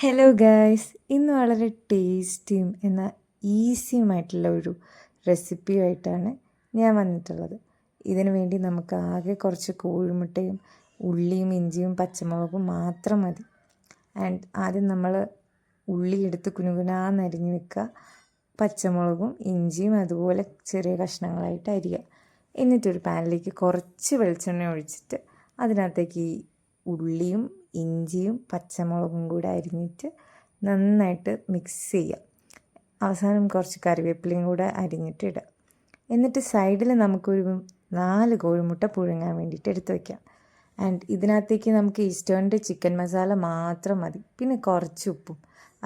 Hello guys, ഇന്ന് വളരെ ടേസ്റ്റിയും എന്നാൽ ഈസിയുമായിട്ടുള്ള ഒരു റെസിപ്പിയുമായിട്ടാണ് ഞാൻ വന്നിട്ടുള്ളത്. ഇതിനു വേണ്ടി നമുക്ക് ആകെ കുറച്ച് കോഴിമുട്ടയും ഉള്ളിയും ഇഞ്ചിയും പച്ചമുളകും മാത്രം മതി. ആൻഡ് ആദ്യം നമ്മൾ ഉള്ളി എടുത്ത് കുനുകുനാന്നരിഞ്ഞ് വെക്കുക, പച്ചമുളകും ഇഞ്ചിയും അതുപോലെ ചെറിയ കഷ്ണങ്ങളായിട്ട് അരിയുക. എന്നിട്ടൊരു പാനിലേക്ക് കുറച്ച് വെളിച്ചെണ്ണ ഒഴിച്ചിട്ട് അതിനകത്തേക്ക് ഈ ഉള്ളിയും ഇഞ്ചിയും പച്ചമുളകും കൂടെ അരിഞ്ഞിട്ട് നന്നായിട്ട് മിക്സ് ചെയ്യുക. അവസാനം കുറച്ച് കറിവേപ്പിലയും കൂടെ അരിഞ്ഞിട്ട് ഇടുക. എന്നിട്ട് സൈഡിൽ നമുക്കൊരു 4 കോഴിമുട്ട പുഴുങ്ങാൻ വേണ്ടിയിട്ട് എടുത്ത് വയ്ക്കാം. ആൻഡ് ഇതിനകത്തേക്ക് നമുക്ക് ഈസ്റ്റേണിൻ്റെ ചിക്കൻ മസാല മാത്രം മതി, പിന്നെ കുറച്ച് ഉപ്പും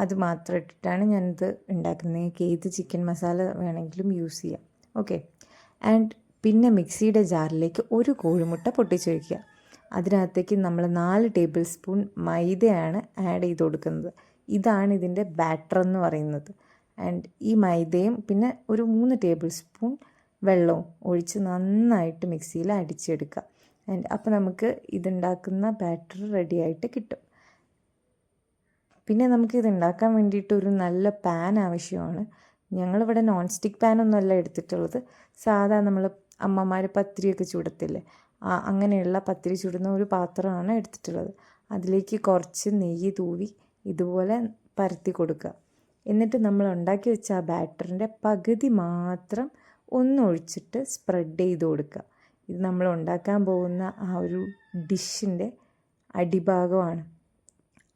അത് മാത്രം ഇട്ടിട്ടാണ് ഞാനിത് ഉണ്ടാക്കുന്നത്. നിങ്ങൾക്ക് ഏത് ചിക്കൻ മസാല വേണമെങ്കിലും യൂസ് ചെയ്യാം. ഓക്കെ. ആൻഡ് പിന്നെ മിക്സിയുടെ ജാറിലേക്ക് ഒരു കോഴിമുട്ട പൊട്ടിച്ച് വയ്ക്കുക. അതിനകത്തേക്ക് നമ്മൾ 4 ടേബിൾ സ്പൂൺ മൈദയാണ് ആഡ് ചെയ്ത് കൊടുക്കുന്നത്. ഇതാണ് ഇതിൻ്റെ ബാറ്റർ എന്ന് പറയുന്നത്. ആൻഡ് ഈ മൈദയും പിന്നെ ഒരു 3 ടേബിൾ സ്പൂൺ വെള്ളവും ഒഴിച്ച് നന്നായിട്ട് മിക്സിയിൽ അടിച്ചെടുക്കുക. ആൻഡ് അപ്പോൾ നമുക്ക് ഇതുണ്ടാക്കുന്ന ബാറ്റർ റെഡിയായിട്ട് കിട്ടും. പിന്നെ നമുക്ക് ഇതുണ്ടാക്കാൻ വേണ്ടിയിട്ട് ഒരു നല്ല പാൻ ആവശ്യമാണ്. ഞങ്ങളിവിടെ നോൺ സ്റ്റിക്ക് പാനൊന്നുമല്ല എടുത്തിട്ടുള്ളത്, സാധാ നമ്മൾ അമ്മമാർ പത്തിരിയൊക്കെ ചുടത്തില്ലേ, അങ്ങനെയുള്ള പത്തിരി ചുടുന്ന ഒരു പാത്രമാണ് എടുത്തിട്ടുള്ളത്. അതിലേക്ക് കുറച്ച് നെയ്യ് തൂവി ഇതുപോലെ പരത്തി കൊടുക്കുക. എന്നിട്ട് നമ്മൾ ഉണ്ടാക്കി വെച്ച ആ ബാറ്ററിൻ്റെ പകുതി മാത്രം ഒന്നൊഴിച്ചിട്ട് സ്പ്രെഡ് ചെയ്ത് കൊടുക്കുക. ഇത് നമ്മൾ ഉണ്ടാക്കാൻ പോകുന്ന ആ ഒരു ഡിഷിൻ്റെ അടിഭാഗമാണ്.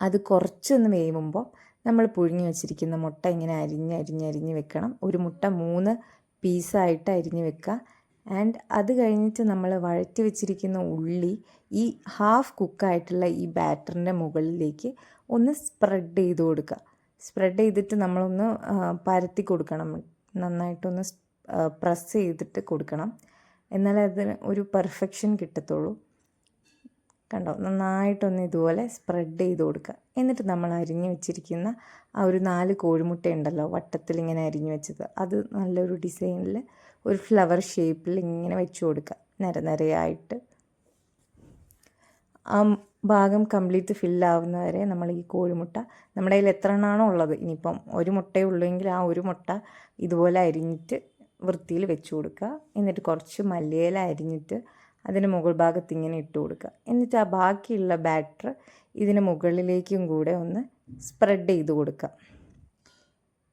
അത് കുറച്ചൊന്ന് വേവുമ്പോൾ നമ്മൾ പുഴുങ്ങി വെച്ചിരിക്കുന്ന മുട്ട ഇങ്ങനെ അരിഞ്ഞ് വെക്കണം. ഒരു മുട്ട 3 പീസായിട്ട് അരിഞ്ഞ് വെക്കുക. ആൻഡ് അത് കഴിഞ്ഞിട്ട് നമ്മൾ വഴറ്റി വെച്ചിരിക്കുന്ന ഉള്ളി ഈ ഹാഫ് കുക്കായിട്ടുള്ള ഈ ബാറ്ററിൻ്റെ മുകളിലേക്ക് ഒന്ന് സ്പ്രെഡ് ചെയ്ത് കൊടുക്കുക. സ്പ്രെഡ് ചെയ്തിട്ട് നമ്മളൊന്ന് പരത്തി കൊടുക്കണം, നന്നായിട്ടൊന്ന് പ്രസ് ചെയ്തിട്ട് കൊടുക്കണം, എന്നാലേ അതിന് ഒരു പെർഫെക്ഷൻ കിട്ടത്തുള്ളൂ. കണ്ടോ, നന്നായിട്ടൊന്ന് ഇതുപോലെ സ്പ്രെഡ് ചെയ്ത് കൊടുക്കുക. എന്നിട്ട് നമ്മൾ അരിഞ്ഞു വെച്ചിരിക്കുന്ന ആ ഒരു 4 കോഴിമുട്ട ഉണ്ടല്ലോ, വട്ടത്തിൽ ഇങ്ങനെ അരിഞ്ഞു വെച്ചത്, അത് നല്ലൊരു ഡിസൈനിൽ ഒരു ഫ്ലവർ ഷേപ്പിൽ ഇങ്ങനെ വെച്ച് കൊടുക്കുക, നിരയായിട്ട്. ആ ഭാഗം കംപ്ലീറ്റ് ഫില്ലാവുന്നവരെ നമ്മൾ ഈ കോഴിമുട്ട നമ്മുടെ കയ്യിൽ എത്ര എണ്ണമാണോ ഉള്ളത്, ഇനിയിപ്പം ഒരു മുട്ടയേ ഉള്ളൂവെങ്കിൽ ആ ഒരു മുട്ട ഇതുപോലെ അരിഞ്ഞിട്ട് വൃത്തിയിൽ വെച്ച് കൊടുക്കുക. എന്നിട്ട് കുറച്ച് മല്ലിയില അരിഞ്ഞിട്ട് അതിന് മുകൾ ഭാഗത്ത് ഇങ്ങനെ ഇട്ട് കൊടുക്കുക. എന്നിട്ട് ആ ബാക്കിയുള്ള ബാറ്റർ ഇതിന് മുകളിലേക്കും കൂടെ ഒന്ന് സ്പ്രെഡ് ചെയ്ത് കൊടുക്കുക.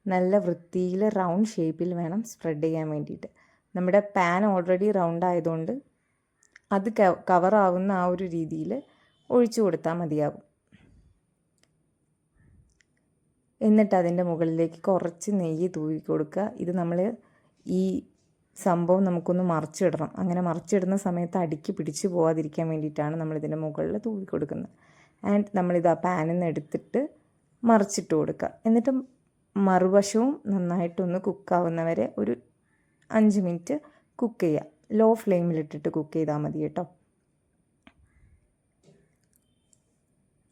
നല്ല വൃത്തിയിൽ റൗണ്ട് ഷേപ്പിൽ വേണം സ്പ്രെഡ് ചെയ്യാൻ വേണ്ടിയിട്ട്. നമ്മുടെ പാൻ ഓൾറെഡി റൗണ്ട് ആയതുകൊണ്ട് അത് കവറാവുന്ന ആ ഒരു രീതിയിൽ ഒഴിച്ചു കൊടുത്താൽ മതിയാകും. എന്നിട്ട് അതിൻ്റെ മുകളിലേക്ക് കുറച്ച് നെയ്യ് തൂവി കൊടുക്കുക. ഇത് നമ്മൾ ഈ സംഭവം നമുക്കൊന്ന് മറിച്ചിടണം. അങ്ങനെ മറിച്ചിടുന്ന സമയത്ത് അടിക്ക് പിടിച്ച് പോകാതിരിക്കാൻ വേണ്ടിയിട്ടാണ് നമ്മളിതിൻ്റെ മുകളിൽ തൂവി കൊടുക്കുന്നത്. ആൻഡ് നമ്മളിത് ആ പാനിൽ നിന്ന് എടുത്തിട്ട് മറിച്ചിട്ട് കൊടുക്കുക. എന്നിട്ട് മറുവശവും നന്നായിട്ടൊന്ന് കുക്കാവുന്നവരെ ഒരു 5 മിനിറ്റ് കുക്ക് ചെയ്യുക. ലോ ഫ്ലെയിമിലിട്ടിട്ട് കുക്ക് ചെയ്താൽ മതി കേട്ടോ.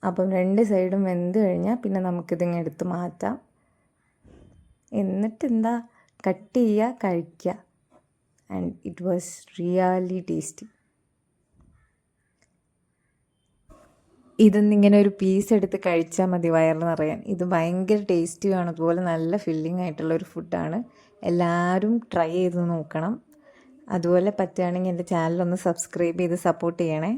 അപ്പം 2 സൈഡും വെന്ത് കഴിഞ്ഞാൽ പിന്നെ നമുക്കിതിങ്ങനെ എടുത്ത് മാറ്റാം. എന്നിട്ട് എന്താ, കട്ട് ചെയ്യുക, കഴിക്കുക. And it was really tasty. ഇതൊന്നിങ്ങനെ ഒരു പീസ് എടുത്ത് കഴിച്ചാൽ മതി വയറിന് നിറയാൻ. ഇത് ഭയങ്കര ടേസ്റ്റിയാണ്, അതുപോലെ നല്ല ഫില്ലിംഗ് ആയിട്ടുള്ളൊരു ഫുഡാണ്. എല്ലാവരും ട്രൈ ചെയ്ത് നോക്കണം. അതുപോലെ പറ്റുകയാണെങ്കിൽ എൻ്റെ ചാനലൊന്ന് സബ്സ്ക്രൈബ് ചെയ്ത് സപ്പോർട്ട് ചെയ്യണേ.